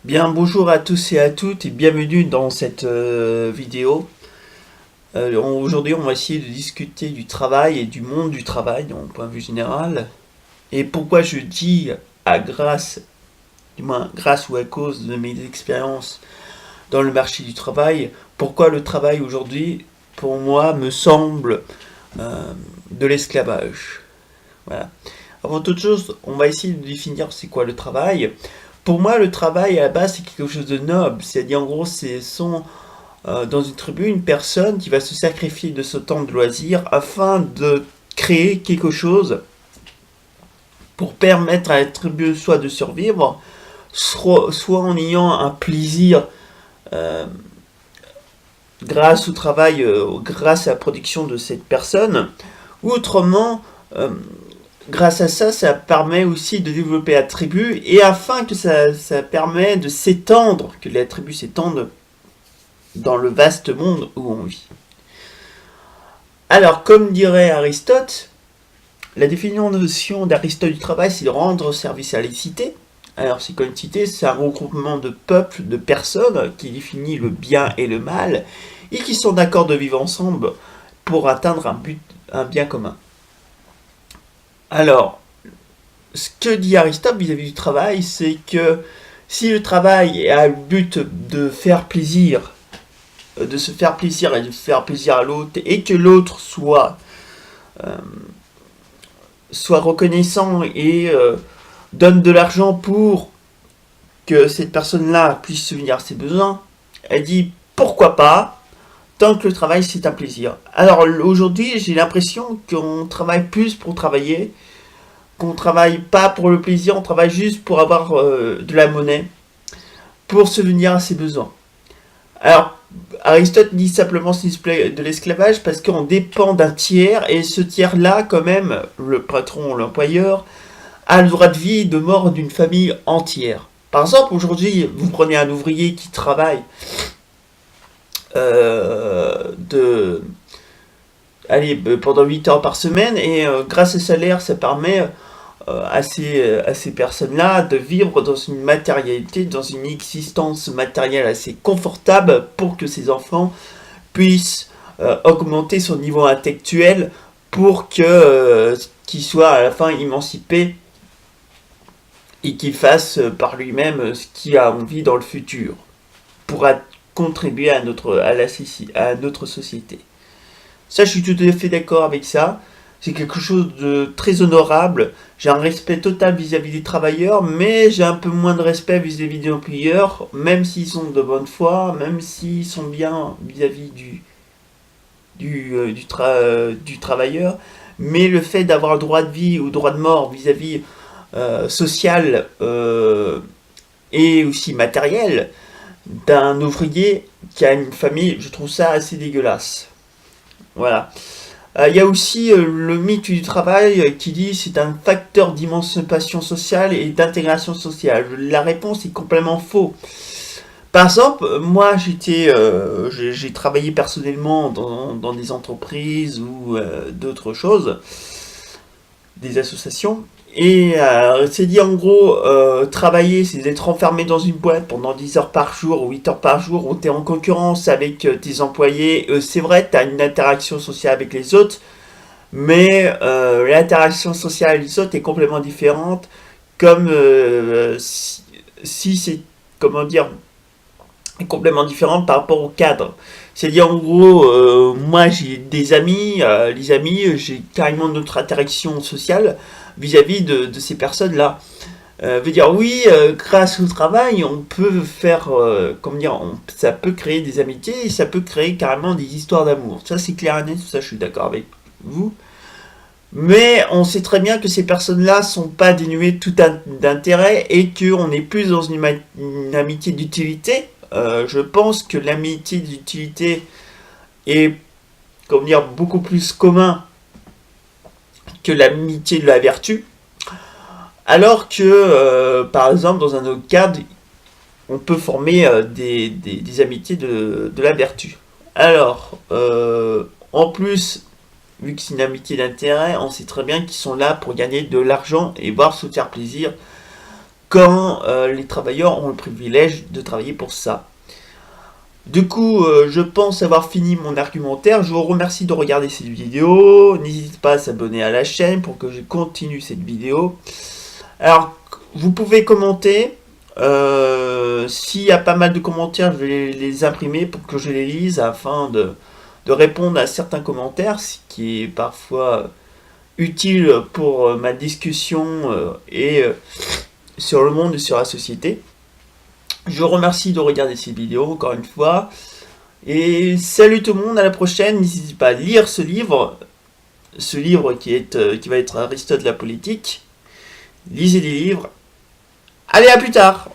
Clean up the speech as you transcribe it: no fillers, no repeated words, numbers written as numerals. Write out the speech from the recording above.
Bien, bonjour à tous et à toutes et bienvenue dans cette vidéo. Aujourd'hui, on va essayer de discuter du travail et du monde du travail, d'un point de vue général. Et pourquoi je dis du moins grâce ou à cause de mes expériences dans le marché du travail, pourquoi le travail aujourd'hui, pour moi, me semble de l'esclavage. Voilà. Avant toute chose, on va essayer de définir c'est quoi le travail. Pour moi, le travail à la base, c'est quelque chose de noble. C'est-à-dire, en gros, dans une tribu, une personne qui va se sacrifier de ce temps de loisir afin de créer quelque chose pour permettre à la tribu soit de survivre, soit en ayant un plaisir euh, grâce au travail, grâce à la production de cette personne, ou autrement, euh, grâce à ça, ça permet aussi de développer la tribu, et afin que ça permet de s'étendre, que la tribu s'étende dans le vaste monde où on vit. Alors, comme dirait Aristote, la définition d'Aristote du travail, c'est de rendre service à la cité. Alors, c'est quoi une cité? C'est un regroupement de peuples, de personnes qui définit le bien et le mal, et qui sont d'accord de vivre ensemble pour atteindre un bien commun. Alors, ce que dit Aristote vis-à-vis du travail, c'est que si le travail a le but de faire plaisir, de se faire plaisir et de faire plaisir à l'autre, et que l'autre euh, soit reconnaissant et donne de l'argent pour que cette personne-là puisse subvenir à ses besoins, elle dit pourquoi pas, tant que le travail c'est un plaisir. Alors aujourd'hui, j'ai l'impression qu'on travaille plus pour travailler, qu'on travaille pas pour le plaisir, on travaille juste pour avoir de la monnaie, pour subvenir à ses besoins. Alors, Aristote dit simplement c'est de l'esclavage parce qu'on dépend d'un tiers, et ce tiers-là, quand même, le patron, l'employeur, a le droit de vie et de mort d'une famille entière. Par exemple, aujourd'hui, vous prenez un ouvrier qui travaille de pendant 8 heures par semaine, et grâce au salaire, ça permet à ces personnes-là de vivre dans une matérialité, dans une existence matérielle assez confortable pour que ces enfants puissent augmenter son niveau intellectuel pour qu'il soit à la fin émancipé et qu'il fasse par lui-même ce qu'il a envie dans le futur pour contribuer à notre société. Ça, je suis tout à fait d'accord avec ça. C'est quelque chose de très honorable. J'ai un respect total vis-à-vis des travailleurs, mais j'ai un peu moins de respect vis-à-vis des employeurs, même s'ils sont de bonne foi, même s'ils sont bien vis-à-vis du travailleur. Mais le fait d'avoir le droit de vie ou le droit de mort vis-à-vis social et aussi matériel d'un ouvrier qui a une famille, je trouve ça assez dégueulasse. Voilà. Il y a aussi le mythe du travail qui dit c'est un facteur d'émancipation sociale et d'intégration sociale. La réponse est complètement faux. Par exemple, moi j'ai travaillé personnellement dans des entreprises ou d'autres choses, des associations. Et c'est dit en gros, travailler, c'est d'être enfermé dans une boîte pendant 10 heures par jour ou 8 heures par jour, où tu es en concurrence avec tes employés. C'est vrai, tu as une interaction sociale avec les autres, mais l'interaction sociale avec les autres est complètement différente, comme si c'est, comment dire, complètement différente par rapport au cadre. C'est-à-dire en gros, moi j'ai des amis, les amis, j'ai carrément notre interaction sociale vis-à-vis de ces personnes-là. Veut dire oui, grâce au travail, on peut faire, comment dire, ça peut créer des amitiés et ça peut créer carrément des histoires d'amour. Ça c'est clair et net, ça je suis d'accord avec vous. Mais on sait très bien que ces personnes-là sont pas dénuées de tout d'intérêt et qu'on est plus dans une amitié d'utilité. Je pense que l'amitié d'utilité est, comment dire, beaucoup plus commun que l'amitié de la vertu. Alors que, par exemple, dans un autre cadre, on peut former des amitiés de la vertu. Alors, en plus, vu que c'est une amitié d'intérêt, on sait très bien qu'ils sont là pour gagner de l'argent et voir se faire plaisir quand les travailleurs ont le privilège de travailler pour ça. Du coup, je pense avoir fini mon argumentaire. Je vous remercie de regarder cette vidéo. N'hésitez pas à s'abonner à la chaîne pour que je continue cette vidéo. Alors, vous pouvez commenter. S'il y a pas mal de commentaires, je vais les imprimer pour que je les lise afin de répondre à certains commentaires, ce qui est parfois utile pour ma discussion sur le monde et sur la société. Je vous remercie de regarder cette vidéo encore une fois. Et salut tout le monde, à la prochaine. N'hésitez pas à lire ce livre qui va être Aristote la politique. Lisez des livres. Allez, à plus tard.